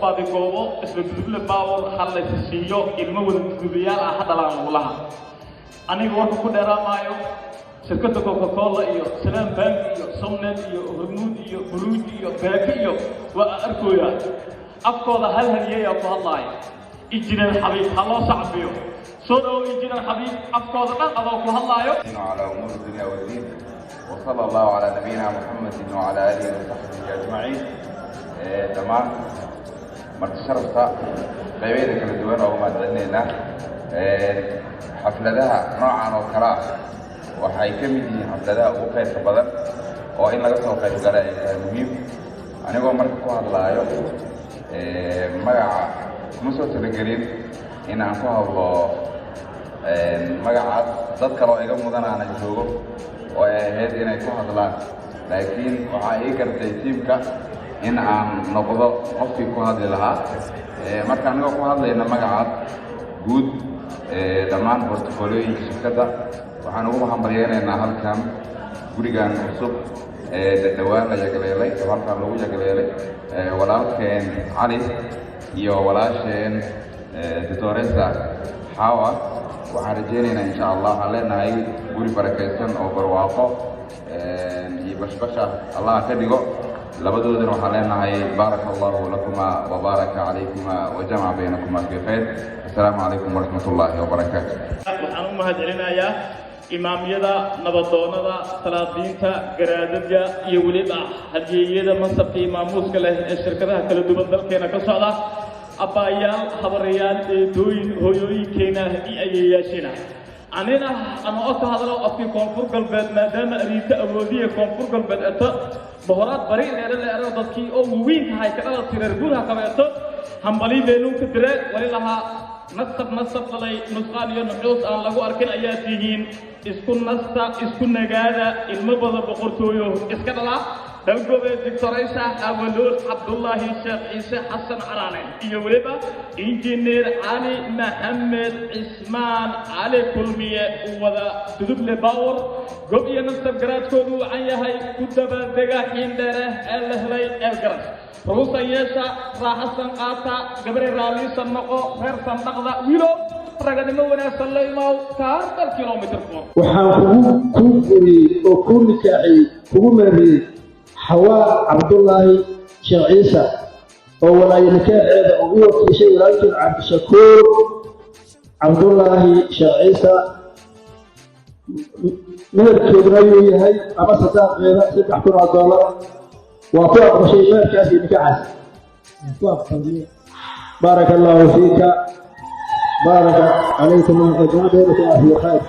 baadi goobo isla dudle baawar hal la siiyo ilmo wada dudubiyaal ah hada laan walaha aniga warku ku dheeraamayo shirkadda Coca-Cola iyo Salam Bank iyo Somnet iyo Hormuud iyo Buluud iyo Beeki iyo waa arkooya afkooda hal hadiyeeyo ku hadlaay injineer Xabiib hallo sacbiyo soo dhaw injineer Xabiib afkooda dhan adoo ku hadlaayo على أمور الدنيا والدين وصلى الله على نبينا محمد وعلى آله وصحبه أجمعين تمام مرت شرفتا قيبيدة كلا دوان وما دعنينا حفلتها نوعا وكرا waxay kamid yihiin xafladaha ugu qaybta badan oo in laga soo qayb galay muhiim anigoo marka ku hadlaayo magaca kuma soo talagelin in aan ku hadlo magacaas dad kale oo iga mudan aan joogo oo ay ahayd inay ku hadlaan laakiin waxaa ii gartay tiimka in aan noqdo qofkii ku hadli lahaa marka anigoo ku hadlayna magacaas guud dhammaan portfoliyooyinka shirkadda waxaan ugu hambalyeynaa halkan gurigan cusub dhawaan la yagaleelay halkan lagu yagaleelay walaalkeen cali iyo walaasheen Doresa Hawa waxaan rajeynaynaa insha Allah waxaan leenahay guri barakaysan oo barwaaqo iyo bashbasha Allah ka dhigo labadoodana waxaan leenahay barakallahu lakuma wa baraka alaykum wa jama'a baynakuma fi khayr assalamu alaykum wa rahmatullahi wa barakatuh waxaan u mahadcelinayaa imaamyada nabadoonada salaadiinta garaadada iyo waliba hadiyada mansabka imaamuuska leh ee shirkadaha kala duwan dalkeena ka socda abayaal habariyaan eedooyin hooyooyinkeena iyo ayeeyaashina anina oo ka hadlo afkii koonfur galbeed maadaama ariita awoodiye koonfur galbeed ato bohorad bari leeyahay dadkii oo weyn tahay ka dhalad tirar gudaha kabeeto hambali beelun ka diray walilaha nasab dalay nusqaan iyo nuxuus aan lagu arkin ayaa tihiin isku nasta isku nagaada ilmo badan boqortooyo iska dhala dalgoobay Dr. Isa Awalool Abdullahi Sheekh Isa Hassan Arane iyo waliba injineer Ali Maxamed Ismaan Ali Kulmiye wada duduble baawar gob iyo nasab garaadkoodu waxaan yahay ku dabadega xindare ee la helay ee garas ruusayeesha raaxasan qaata gabar raali sanaqo reer sanaqda wiilo raganimo wanaagsan leeymaw kaartal kilomitir waxaan kugu guri oo ku nikaaxay kugu meeriyay Hawa Abdullahi Sheekh Isa oo walaay nikaaxeeda ugu wakiishay walaalkii Cabdishakuur Abdullahi Sheekh Isa meerkeedu ayuu yahay ama sadaqeeda $300 وأطلق شيء ما كافي نكعس. بارك الله فيك بارك عليكم وجعل بينكم في خير.